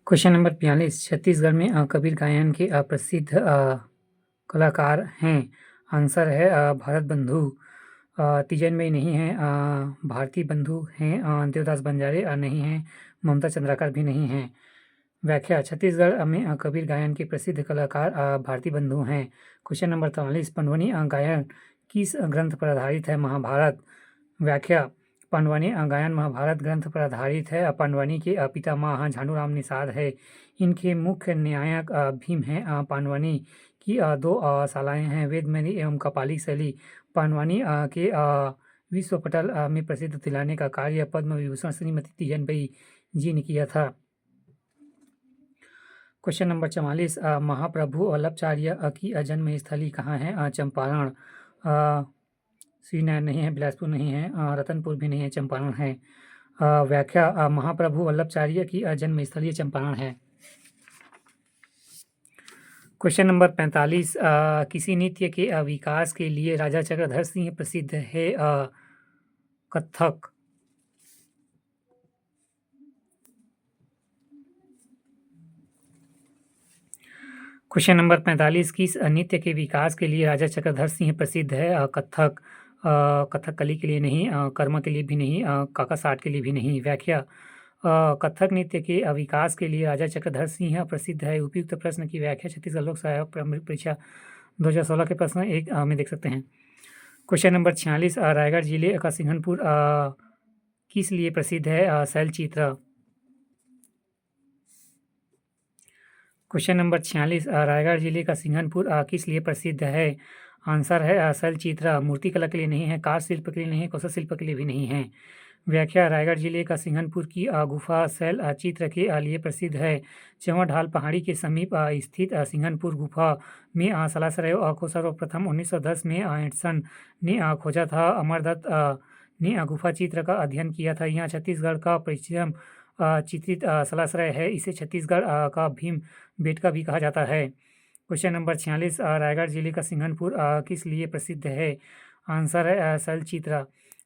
Question number 42 Chhattisgarh में कबीर गायन के प्रसिद्ध कलाकार हैं। आंसर है भरत बंधु। तीजन में नहीं है, भारती बंधु हैं, देवदास बंजारे नहीं हैं, ममता चंद्राकर भी नहीं हैं। व्याख्या छत्तीसगढ़ में कबीर गायन के प्रसिद्ध कलाकार भारती बंधु हैं। क्वेश्चन नंबर 43 पंडवनी गायन किस ग्रंथ पर आधारित है? महाभारत। व्याख्या पांडवानी गायन महाभारत ग्रंथ पर आधारित है। पांडवानी के पितामह झानूराम निषाद है। इनके मुख्य न्यायक भीम हैं। पांडवानी की दो शालाएँ हैं, वेदमती एवं कपाली शैली। पांडवानी के विश्व पटल में प्रसिद्ध दिलाने का कार्य पद्म विभूषण श्रीमती तीजनबाई जी ने किया था। क्वेश्चन नंबर 44 महाप्रभु वल्लभाचार्य की जन्म स्थली कहाँ है? चंपारण। श्रीनगर नहीं है, बिलासपुर नहीं है, रतनपुर भी नहीं है, चंपारण है। व्याख्या महाप्रभु वल्लभाचार्य की जन्म स्थली चंपारण है। क्वेश्चन नंबर 45 किसी नृत्य के विकास के लिए राजा चक्रधर सिंह प्रसिद्ध है? कथक। क्वेश्चन नंबर 45 किस नृत्य के विकास के लिए राजा चक्रधर सिंह प्रसिद्ध है? कथक। कथकली के लिए नहीं, कर्मा के लिए भी नहीं, काकासाट के लिए भी नहीं। व्याख्या कथक नृत्य के विकास के लिए राजा चक्रधर सिंह प्रसिद्ध है। उपयुक्त प्रश्न की व्याख्या छत्तीसगढ़ लोक सेवा प्रारंभिक परीक्षा 2016 के प्रश्न 1 में देख सकते हैं। क्वेश्चन नंबर 46 रायगढ़ जिले का सिंघनपुर किस लिए प्रसिद्ध है? शैलचित्र। क्वेश्चन नंबर 46 रायगढ़ जिले का सिंघनपुर किस लिए प्रसिद्ध है? आंसर है शैलचित्र। मूर्तिकला के लिए नहीं है, कार शिल्प के लिए नहीं है, कौशल शिल्प के लिए भी नहीं है। व्याख्या रायगढ़ जिले का सिंघनपुर की गुफा शैल चित्र के लिए प्रसिद्ध है। चंवर ढाल पहाड़ी के समीप स्थित सिंघनपुर गुफा में सलासराय को सर्वप्रथम 1910 में एंडरसन ने खोजा था। अमरदत्त ने गुफा चित्र का अध्ययन किया था। यहाँ छत्तीसगढ़ का परिचय चित्रित सलासराय है। इसे छत्तीसगढ़ का भीम बेटका भी कहा जाता है। क्वेश्चन नंबर 46 रायगढ़ जिले का सिंघनपुर किस लिए प्रसिद्ध है? आंसर है शैलचित्र।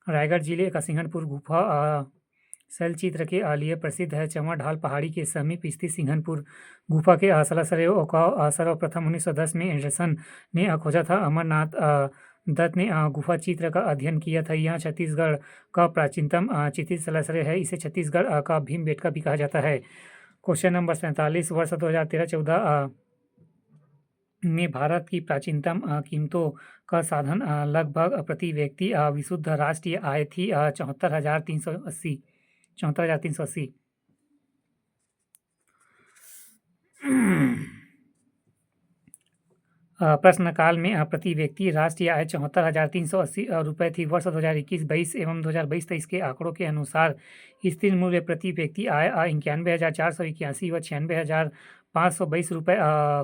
रायगढ़ जिले का सिंघनपुर गुफा शैलचित्र के लिए प्रसिद्ध है। चंवर ढाल पहाड़ी के समीप स्थित सिंघनपुर गुफा के सलासरायों का सर्वप्रथम 1910 में एंडरसन ने खोजा था। अमरनाथ दत्त ने गुफा चित्र का अध्ययन किया था। यह छत्तीसगढ़ का प्राचीनतम चित्रित सलासराय है। इसे छत्तीसगढ़ का भीमबेटका भी कहा जाता है। क्वेश्चन नंबर 47 वर्ष 2013-14 में भारत की प्राचीनतम कीमतों का साधन लगभग प्रति व्यक्ति विशुद्ध राष्ट्रीय आय थी 74,380। प्रश्नकाल में प्रति व्यक्ति राष्ट्रीय आय 74,380 रुपये थी। वर्ष 2021-22 एवं 2022-23 के आंकड़ों के अनुसार स्थिर मूल्य प्रति व्यक्ति आय 91,481 व 96,522 रुपये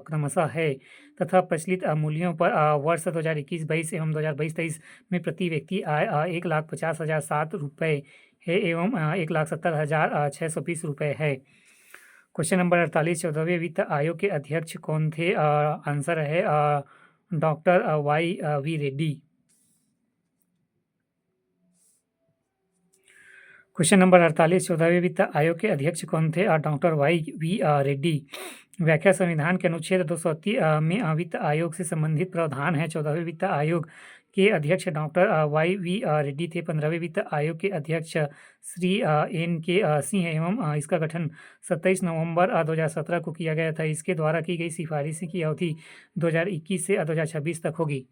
क्रमशः है तथा प्रचलित मूल्यों पर वर्ष 2021-22 एवं 2022-23 में प्रति व्यक्ति आय 1,50,007 रुपये है एवं 1,70,620 रुपये है। क्वेश्चन नंबर 48 14वें वित्त आयोग के अध्यक्ष कौन थे? आंसर है doctor Y V Reddy. Question number 48 14वें वित्त आयोग के अध्यक्ष कौन थे? Doctor Y V Reddy. व्याख्या संविधान के अनुच्छेद 230 में वित्त आयोग से संबंधित प्रावधान है। 14वें वित्त आयोग के अध्यक्ष डॉक्टर वाई वी रेड्डी थे। 15वें वित्त आयोग के अध्यक्ष श्री एन के सिंह एवं इसका गठन 27 नवंबर 2017 को किया गया था। इसके द्वारा की गई सिफारिशें की अवधि 2021 से 2026 तक होगी।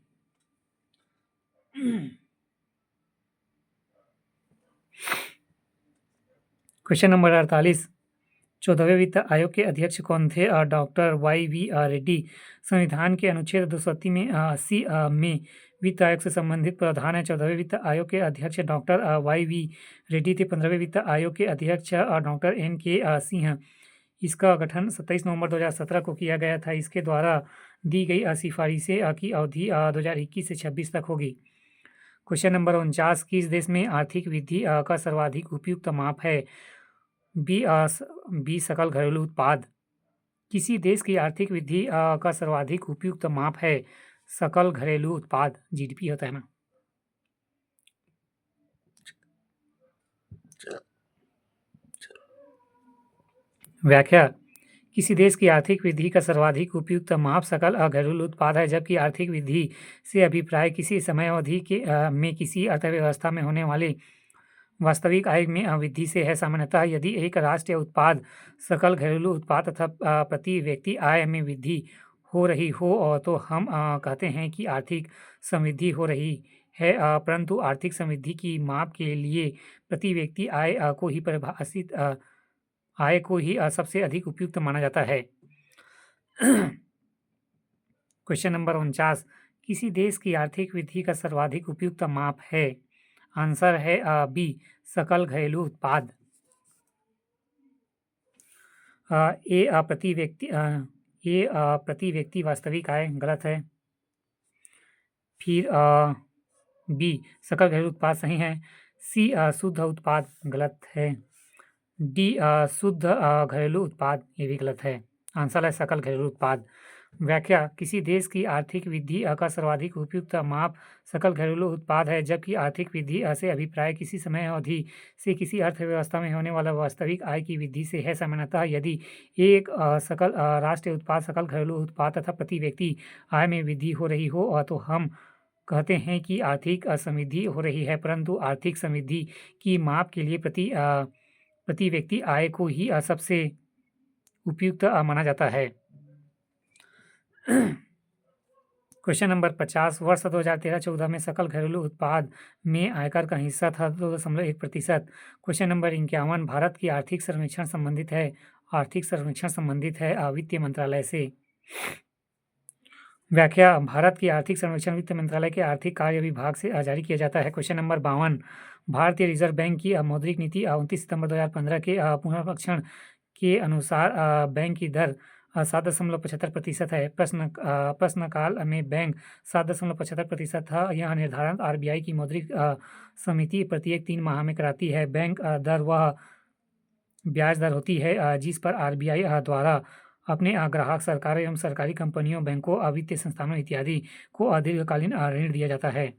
क्वेश्चन नंबर 48 14वें वित्त आयोग के अध्यक्ष कौन थे? Doctor Y V Reddy. संविधान के अनुच्छेद 230 में 80 में वित्त आयोग से संबंधित प्रावधान है। 14वें वित्त आयोग के अध्यक्ष डॉक्टर वाई वी रेड्डी थे। 15वें वित्त आयोग के अध्यक्ष डॉक्टर एन के सिंह। इसका गठन 27 नवंबर 2017 को किया गया था। इसके द्वारा दी गई सिफारिशें की अवधि 2021 से 26 तक होगी। क्वेश्चन नंबर 49 किस देश में आर्थिक वृद्धि का सर्वाधिक उपयुक्त माप है? बी सकल घरेलू उत्पाद। किसी देश की आर्थिक वृद्धि का सर्वाधिक उपयुक्त माप है सकल घरेलू उत्पाद, जीडीपी होता है ना। व्याख्या किसी देश की आर्थिक वृद्धि का सर्वाधिक उपयुक्त माप सकल घरेलू उत्पाद है, जबकि आर्थिक वृद्धि से अभिप्राय किसी समय अवधि में किसी अर्थव्यवस्था में होने वाले वास्तविक आय में वृद्धि से है। सामान्यतः यदि एक राष्ट्रीय उत्पाद सकल घरेलू उत्पाद तथा प्रति व्यक्ति आय में वृद्धि हो रही हो तो हम कहते हैं कि आर्थिक समृद्धि हो रही है। परंतु आर्थिक समृद्धि की माप के लिए प्रति व्यक्ति आय को ही सबसे अधिक उपयुक्त माना जाता है। क्वेश्चन नंबर 49, किसी देश की आर्थिक वृद्धि का सर्वाधिक उपयुक्त माप है। आंसर है बी, सकल घरेलू उत्पाद। ए प्रति व्यक्ति वास्तविक आय गलत है। फिर बी, सकल घरेलू उत्पाद सही है। सी, शुद्ध उत्पाद गलत है। डी, शुद्ध घरेलू उत्पाद ये भी गलत है। आंसर है सकल घरेलू उत्पाद। व्याख्या, किसी देश की आर्थिक वृद्धि का सर्वाधिक उपयुक्त माप सकल घरेलू उत्पाद है, जबकि आर्थिक वृद्धि से अभिप्राय किसी समय अवधि से किसी अर्थव्यवस्था में होने वाला वास्तविक आय की वृद्धि से है। सामान्यतः यदि एक सकल राष्ट्रीय उत्पाद सकल घरेलू उत्पाद तथा प्रति व्यक्ति आय में वृद्धि हो रही हो तो हम कहते हैं कि आर्थिक समृद्धि हो रही है। परंतु आर्थिक समृद्धि की माप के लिए प्रति व्यक्ति आय को ही सबसे उपयुक्त माना जाता है। क्वेश्चन नंबर 50, वर्ष 2013-14 में सकल घरेलू उत्पाद में आयकर का हिस्सा था 2.1%। क्वेश्चन नंबर 51, भारत की आर्थिक सर्वेक्षण संबंधित है वित्त मंत्रालय से। व्याख्या, भारत की आर्थिक सर्वेक्षण वित्त मंत्रालय के आर्थिक कार्य विभाग से जारी किया जाता है। क्वेश्चन नंबर 52, भारतीय रिजर्व बैंक की मौद्रिक नीति 29 सितंबर 2015 के पुनरीक्षण के अनुसार बैंक की दर 7.75% है। प्रश्नकाल में बैंक 7.75% था। यह निर्धारण RBI की मौद्रिक समिति प्रत्येक 3 माह में कराती है। बैंक दर वह ब्याज दर होती है जिस पर RBI द्वारा अपने ग्राहक, सरकार एवं सरकारी कंपनियों, बैंकों, वित्तीय संस्थानों इत्यादि को दीर्घकालीन ऋण दिया जाता है।